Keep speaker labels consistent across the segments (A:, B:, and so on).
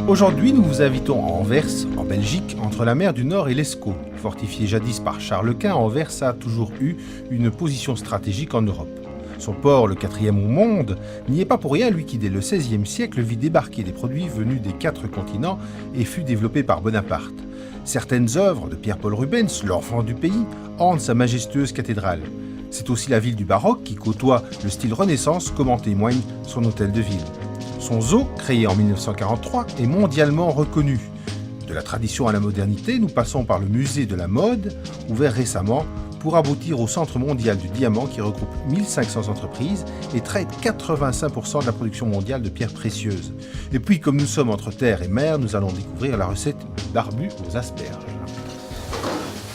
A: Aujourd'hui, nous vous invitons à Anvers, en Belgique, entre la mer du Nord et l'Escaut. Fortifié jadis par Charles Quint, Anvers a toujours eu une position stratégique en Europe. Son port, le 4e au monde, n'y est pas pour rien, lui qui dès le XVIe siècle vit débarquer des produits venus des 4 continents et fut développé par Bonaparte. Certaines œuvres de Pierre-Paul Rubens, l'enfant du pays, hantent sa majestueuse cathédrale. C'est aussi la ville du baroque qui côtoie le style Renaissance, comme en témoigne son hôtel de ville. Son zoo, créé en 1943, est mondialement reconnu. De la tradition à la modernité, nous passons par le musée de la mode, ouvert récemment, pour aboutir au Centre mondial du diamant qui regroupe 1500 entreprises et traite 85% de la production mondiale de pierres précieuses. Et puis, comme nous sommes entre terre et mer, nous allons découvrir la recette du barbu aux asperges.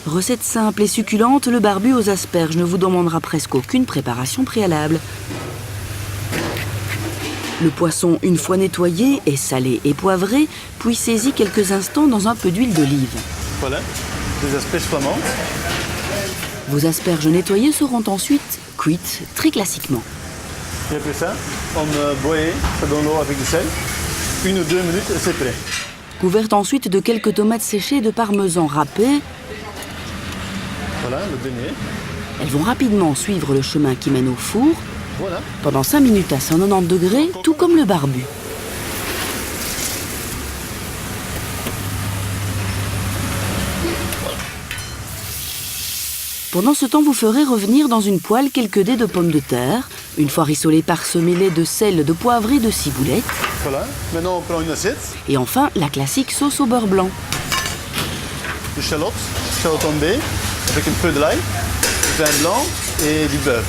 B: Recette simple et succulente, le barbu aux asperges ne vous demandera presque aucune préparation préalable. Le poisson, une fois nettoyé, est salé et poivré, puis saisi quelques instants dans un peu d'huile d'olive.
C: Voilà, des asperges flamandes.
B: Vos asperges nettoyées seront ensuite cuites très classiquement.
C: Et après ça, on broie ça dans l'eau avec du sel. 1 ou 2 minutes et c'est prêt.
B: Couvertes ensuite de quelques tomates séchées et de parmesan râpé.
C: Voilà, le beignet.
B: Elles vont rapidement suivre le chemin qui mène au four.
C: Voilà.
B: Pendant 5 minutes à 190 degrés, tout comme le barbu. Pendant ce temps, vous ferez revenir dans une poêle quelques dés de pommes de terre. Une fois rissolés, parsemez-les de sel, de poivre et de ciboulette.
C: Voilà. Maintenant, on prend une assiette.
B: Et enfin, la classique sauce au beurre blanc.
C: De chalotte en baie, avec un peu de l'ail, du vin blanc et du beurre.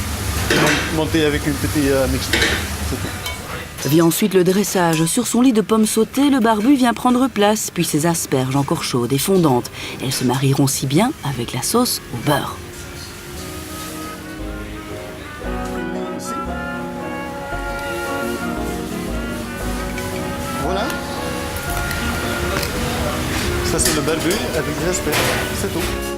C: Et donc, monter avec une petite mixture.
B: Vient ensuite le dressage. Sur son lit de pommes sautées, le barbu vient prendre place, puis ses asperges encore chaudes et fondantes. Elles se marieront si bien avec la sauce au beurre.
C: Voilà. Ça, c'est le barbu avec des asperges. C'est tout.